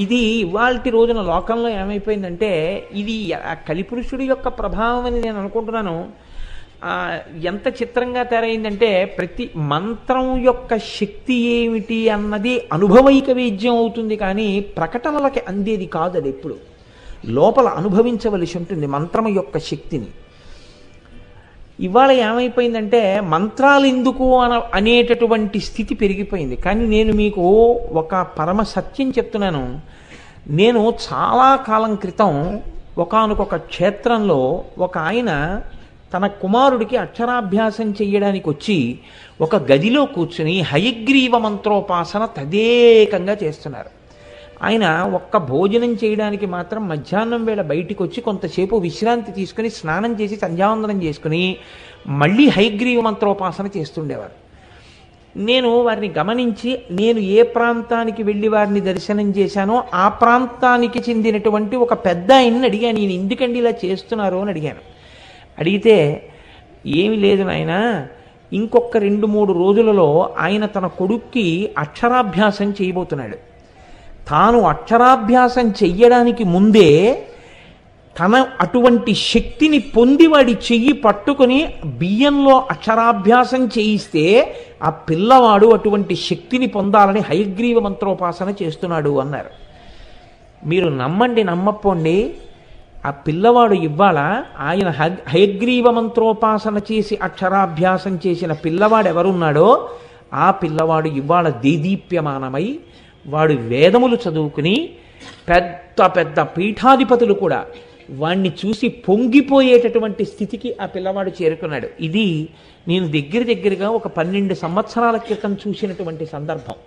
ఇది ఇవాల్టి రోజున లోకంలో ఏమైపోయిందంటే ఇది ఆ కలిపురుషుడి యొక్క ప్రభావం అని నేను అనుకుంటున్నాను. ఎంత చిత్రంగా తయారైందంటే ప్రతి మంత్రం యొక్క శక్తి ఏమిటి అన్నది అనుభవైక వేద్యం అవుతుంది, కానీ ప్రకటనలకి అందేది కాదు. అది ఎప్పుడు లోపల అనుభవించవలసి ఉంటుంది మంత్రం యొక్క శక్తిని. ఇవాళ ఏమైపోయిందంటే మంత్రాలు ఎందుకు అనేటటువంటి స్థితి పెరిగిపోయింది. కానీ నేను మీకు ఒక పరమ సత్యం చెప్తున్నాను. నేను చాలా కాలం క్రితం ఒకానొక క్షేత్రంలో ఒక ఆయన తన కుమారుడికి అక్షరాభ్యాసం చెయ్యడానికి వచ్చి ఒక గదిలో కూర్చుని హయగ్రీవ మంత్రోపాసన తదేకంగా చేస్తున్నారు. ఆయన ఒక్క భోజనం చేయడానికి మాత్రం మధ్యాహ్నం వేళ బయటికి వచ్చి కొంతసేపు విశ్రాంతి తీసుకుని స్నానం చేసి సంధ్యావందనం చేసుకుని మళ్ళీ హయగ్రీవ మంత్రోపాసన చేస్తుండేవారు. నేను వారిని గమనించి నేను ఏ ప్రాంతానికి వెళ్ళి వారిని దర్శనం చేశానో ఆ ప్రాంతానికి చెందినటువంటి ఒక పెద్ద ఆయన్ని అడిగాను, నేను ఎందుకండి ఇలా చేస్తున్నారు అని అడిగాను. అడిగితే ఏమి లేదు నాయన, ఇంకొక 2-3 రోజులలో ఆయన తన కొడుక్కి అక్షరాభ్యాసం చేయబోతున్నాడు. తాను అక్షరాభ్యాసం చెయ్యడానికి ముందే తన అటువంటి శక్తిని పొంది వాడి చెయ్యి పట్టుకుని బియ్యంలో అక్షరాభ్యాసం చేయిస్తే ఆ పిల్లవాడు అటువంటి శక్తిని పొందాలని హయగ్రీవ మంత్రోపాసన చేస్తున్నాడు అన్నారు. మీరు నమ్మండి నమ్మపోండి, ఆ పిల్లవాడు ఇవాళ ఆయన హయగ్రీవ మంత్రోపాసన చేసి అక్షరాభ్యాసం చేసిన పిల్లవాడు ఎవరున్నాడో ఆ పిల్లవాడు ఇవాళ దేదీప్యమానమై వాడు వేదములు చదువుకుని పెద్ద పెద్ద పీఠాధిపతులు కూడా వాణ్ణి చూసి పొంగిపోయేటటువంటి స్థితికి ఆ పిల్లవాడు చేరుకున్నాడు. ఇది నేను దగ్గరగా ఒక 12 సంవత్సరాల క్రితం చూసినటువంటి సందర్భం.